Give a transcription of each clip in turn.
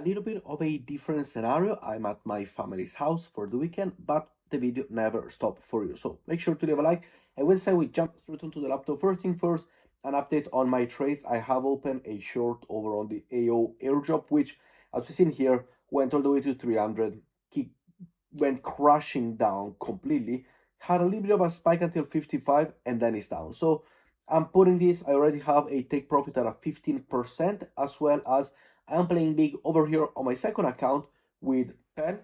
little bit of a different scenario. I'm at my family's house for the weekend, but the video never stopped for you. So make sure to leave a like. And with that, we jump straight onto the laptop. First thing first, an update on my trades. I have opened a short over on the AO airdrop, which, as we've seen here, went all the way to 300, went crashing down completely, had a little bit of a spike until 55, and then it's down. So I'm putting this, I already have a take profit at a 15%, as well as I'm playing big over here on my second account with 10,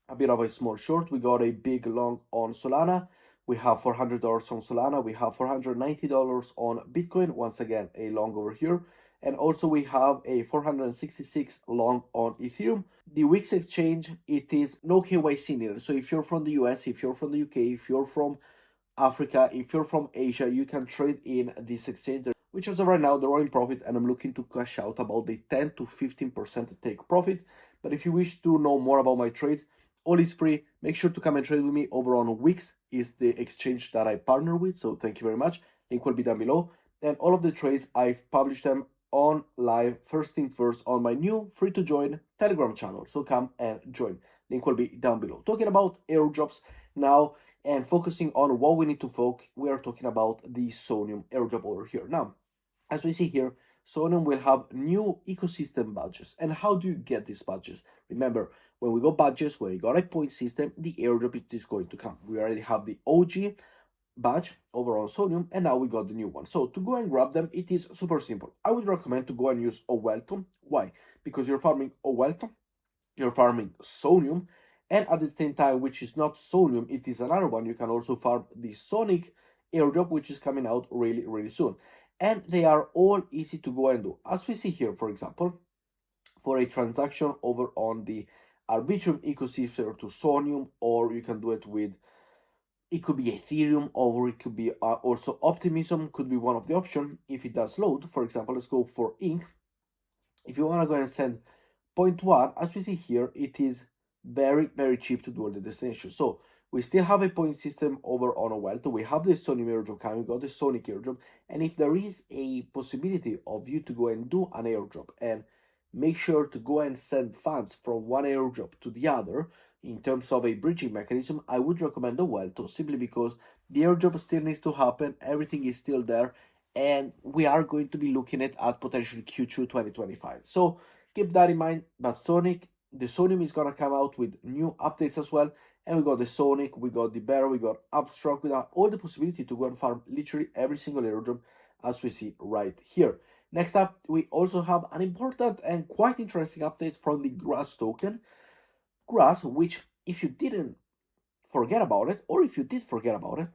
a bit of a small short. We got a big long on Solana. We have $400 on Solana. We have $490 on Bitcoin. Once again, a long over here. And also we have a 466 long on Ethereum. The Weex exchange, it is no KYC needed. So if you're from the US, if you're from the UK, if you're from Africa, if you're from Asia, you can trade in this exchange, which as of right now, they're all in profit, and I'm looking to cash out about the 10 to 15% take profit. But if you wish to know more about my trades, all is free. Make sure to come and trade with me over on Weex, is the exchange that I partner with. So thank you very much. Link will be down below. And all of the trades, I've published them on live, first thing first, on my new free to join Telegram channel. So come and join. Link will be down below. Talking about airdrops now and focusing on what we need to focus, we are talking about the Sonium airdrop over here. Now, as we see here, Sonium will have new ecosystem badges. And how do you get these badges? Remember, when we got badges, when we got a point system, the airdrop is going to come. We already have the OG badge over on Sonium, and now we got the new one. So to go and grab them, it is super simple. I would recommend to go and use Owelton. Why? Because you're farming Owelton, you're farming Sonium, and at the same time, which is not Sonium, it is another one. You can also farm the Sonic airdrop, which is coming out really, really soon. And they are all easy to go and do. As we see here, for example, for a transaction over on the Arbitrum ecosystem to Sonium, or you can do it with, it could be Ethereum, or it could be also Optimism, could be one of the options if it does load. For example, let's go for Inc. If you want to go and send 0.1, as we see here, it is very, very cheap to do at the destination. So we still have a point system over on Owelto. We have the Sonium airdrop coming, we got the Sonic airdrop. And if there is a possibility of you to go and do an airdrop and make sure to go and send funds from one airdrop to the other in terms of a bridging mechanism, I would recommend Owelto, simply because the airdrop still needs to happen, everything is still there, and we are going to be looking at potentially Q2 2025. So keep that in mind. But the Sonium is gonna come out with new updates as well. And we got the Sonic, we got the Bear, we got Abstract, we got all the possibility to go and farm literally every single airdrop, as we see right here. Next up, we also have an important and quite interesting update from the Grass token. Grass, which if you didn't forget about it, or if you did forget about it,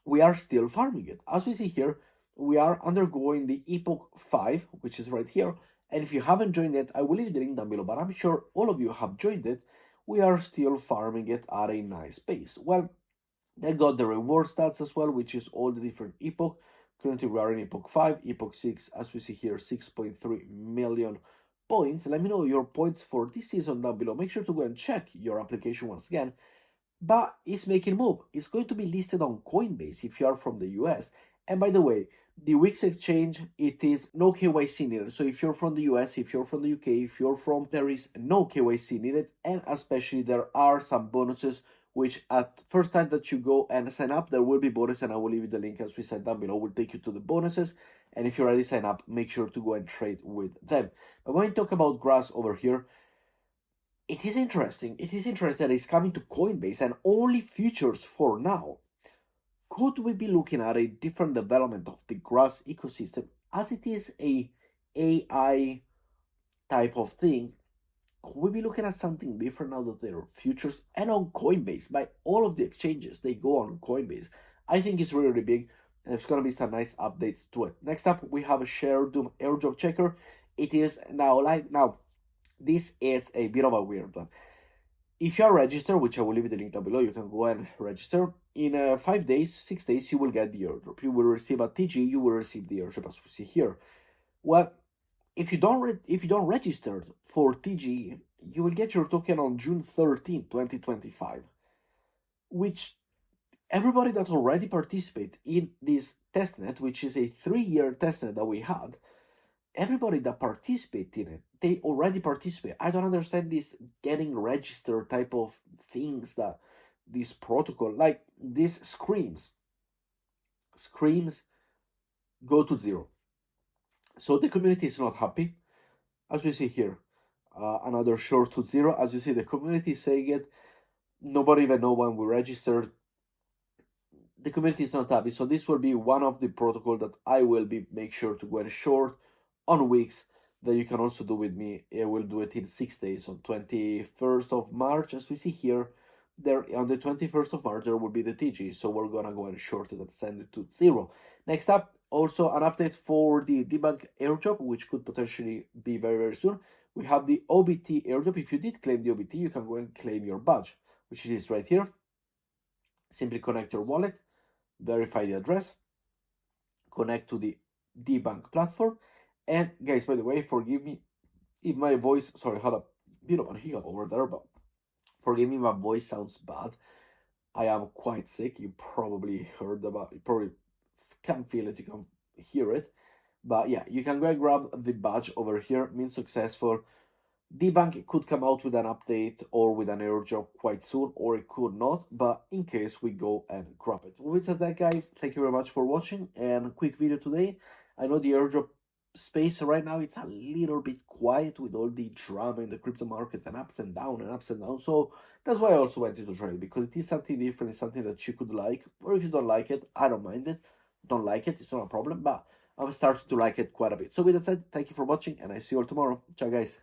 we are still farming it. As we see here, we are undergoing the Epoch 5, which is right here. And if you haven't joined it, I will leave the link down below, but I'm sure all of you have joined it. We are still farming it at a nice pace. Well, they got the reward stats as well, which is all the different epoch. Currently, we are in Epoch 5, Epoch 6, as we see here, 6.3 million points. Let me know your points for this season down below. Make sure to go and check your application once again. But it's making a move. It's going to be listed on Coinbase if you are from the US. And by the way, the Weex exchange, it is no KYC needed. So if you're from the US, if you're from the UK, if you're from, there is no KYC needed. And especially there are some bonuses, which at first time that you go and sign up, there will be bonus, and I will leave you the link, as we said down below, will take you to the bonuses. And if you already sign up, make sure to go and trade with them. But when we talk about Grass over here, it is interesting. It is interesting that it's coming to Coinbase and only futures for now. Could we be looking at a different development of the Grass ecosystem, as it is a AI type of thing? Could we be looking at something different now that there are futures and on Coinbase? By all of the exchanges, they go on Coinbase. I think it's really, really big, and there's going to be some nice updates to it. Next up, we have a Shardeum airdrop checker. It is now live. Now, this is a bit of a weird one. If you are registered, which I will leave the link down below, you can go and register. In 5 days, 6 days, you will get the airdrop. You will receive a TG, you will receive the airdrop, as we see here. Well, if you don't register for TG, you will get your token on June 13, 2025, which everybody that already participated in this testnet, which is a 3-year testnet that we had, everybody that participates in it, they already participate. I don't understand this getting registered type of things that this protocol, like this screams go to zero. So the community is not happy. As we see here, another short to zero. As you see, the community is saying it. Nobody even know when we registered. The community is not happy. So this will be one of the protocol that I will be make sure to go and short on Weex that you can also do with me. I will do it in 6 days on 21st of March. As we see here, there on the 21st of March there will be the TG. So we're gonna go and short it and send it to zero. Next up, also an update for the Debank airdrop, which could potentially be very, very soon. We have the OBT airdrop. If you did claim the OBT, you can go and claim your badge, which is right here. Simply connect your wallet, verify the address, connect to the Debank platform. And guys, by the way, forgive me if my voice, sorry, I had a bit of a hiccup over there, but forgive me, my voice sounds bad. I am quite sick. You probably heard about it, probably can feel it, you can hear it. But yeah, you can go and grab the badge over here, means successful. Debank could come out with an update or with an airdrop quite soon, or it could not, but in case we go and grab it. With that, guys, thank you very much for watching, and quick video today. I know the airdrop space right now, it's a little bit quiet with all the drama in the crypto market and ups and down and ups and down, so that's why I also wanted to try it, because it is something different, it's something that you could like, or if you don't like it, I don't mind it. Don't like it, it's not a problem, but I'm starting to like it quite a bit. So with that said, thank you for watching, and I see you all tomorrow. Ciao, guys.